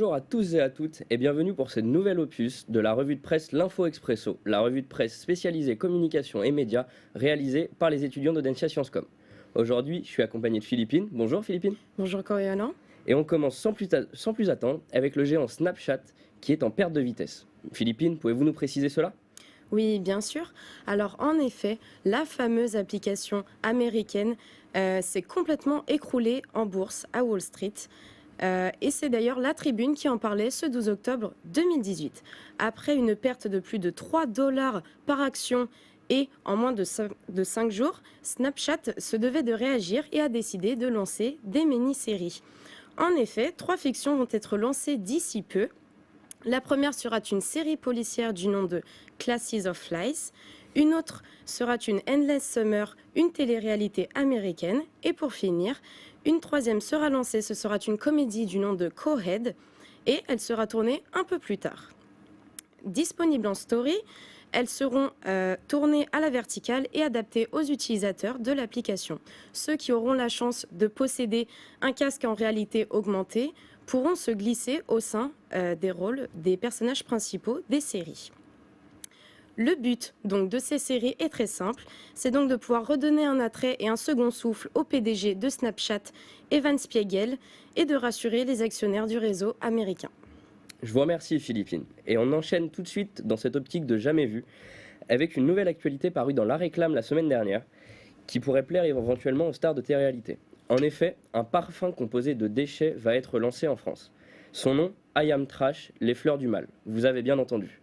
Bonjour à tous et à toutes et bienvenue pour ce nouvel opus de la revue de presse L'Info Expresso, la revue de presse spécialisée communication et médias réalisée par les étudiants d'Audencia Sciences Com. Aujourd'hui, je suis accompagné de Philippine. Bonjour Philippine. Bonjour Coriolano. Et on commence sans plus attendre avec le géant Snapchat qui est en perte de vitesse. Philippine, pouvez-vous nous préciser cela ? Oui, bien sûr. Alors en effet, la fameuse application américaine s'est complètement écroulée en bourse à Wall Street. Et c'est d'ailleurs la Tribune qui en parlait ce 12 octobre 2018. Après une perte de plus de 3 dollars par action et en moins de 5 jours, Snapchat se devait de réagir et a décidé de lancer des mini-séries. En effet, 3 fictions vont être lancées d'ici peu. La première sera une série policière du nom de Classes of Lies. Une autre sera une Endless Summer, une télé-réalité américaine. Et pour finir, une troisième sera lancée, ce sera une comédie du nom de Coheed et elle sera tournée un peu plus tard. Disponibles en story, elles seront tournées à la verticale et adaptées aux utilisateurs de l'application. Ceux qui auront la chance de posséder un casque en réalité augmentée pourront se glisser au sein des rôles des personnages principaux des séries. Le but donc de ces séries est très simple, c'est donc de pouvoir redonner un attrait et un second souffle au PDG de Snapchat, Evan Spiegel, et de rassurer les actionnaires du réseau américain. Je vous remercie Philippine. Et on enchaîne tout de suite dans cette optique de jamais vu avec une nouvelle actualité parue dans La Réclame la semaine dernière qui pourrait plaire éventuellement aux stars de télé-réalité. En effet, un parfum composé de déchets va être lancé en France. Son nom, I Am Trash, les fleurs du mal. Vous avez bien entendu.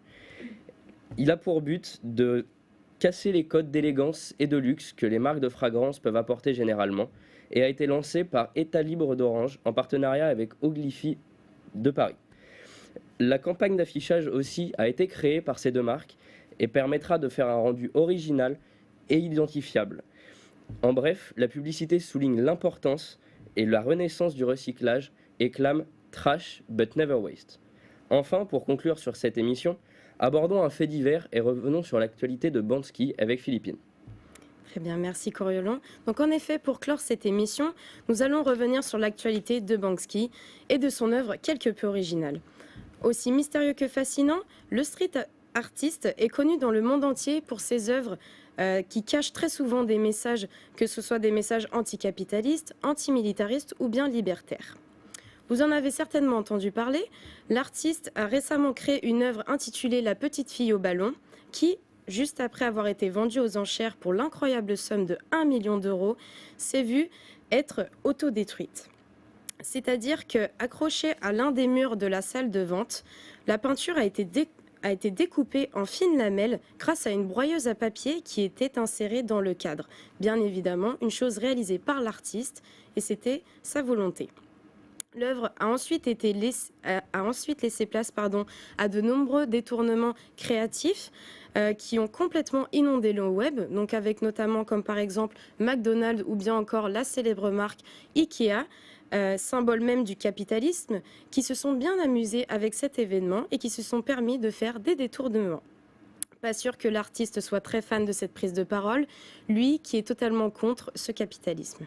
Il a pour but de casser les codes d'élégance et de luxe que les marques de fragrance peuvent apporter généralement et a été lancé par État Libre d'Orange en partenariat avec Ogilvy de Paris. La campagne d'affichage aussi a été créée par ces deux marques et permettra de faire un rendu original et identifiable. En bref, la publicité souligne l'importance et la renaissance du recyclage et clame « Trash but never waste ». Enfin, pour conclure sur cette émission, abordons un fait divers et revenons sur l'actualité de Banksy avec Philippine. Très bien, merci Coriolano. Donc en effet, pour clore cette émission, nous allons revenir sur l'actualité de Banksy et de son œuvre quelque peu originale. Aussi mystérieux que fascinant, le street artiste est connu dans le monde entier pour ses œuvres qui cachent très souvent des messages, que ce soit des messages anticapitalistes, antimilitaristes ou bien libertaires. Vous en avez certainement entendu parler, l'artiste a récemment créé une œuvre intitulée La petite fille au ballon, qui, juste après avoir été vendue aux enchères pour l'incroyable somme de 1 million d'euros, s'est vue être autodétruite. C'est-à-dire qu'accrochée à l'un des murs de la salle de vente, la peinture a été découpée en fines lamelles grâce à une broyeuse à papier qui était insérée dans le cadre. Bien évidemment, une chose réalisée par l'artiste, et c'était sa volonté. L'œuvre a ensuite laissé place à de nombreux détournements créatifs qui ont complètement inondé le web, donc avec notamment comme par exemple McDonald's ou bien encore la célèbre marque Ikea, symbole même du capitalisme, qui se sont bien amusés avec cet événement et qui se sont permis de faire des détournements. Pas sûr que l'artiste soit très fan de cette prise de parole, lui qui est totalement contre ce capitalisme.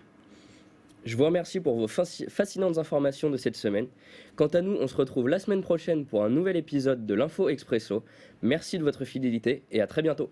Je vous remercie pour vos fascinantes informations de cette semaine. Quant à nous, on se retrouve la semaine prochaine pour un nouvel épisode de l'Info Expresso. Merci de votre fidélité et à très bientôt.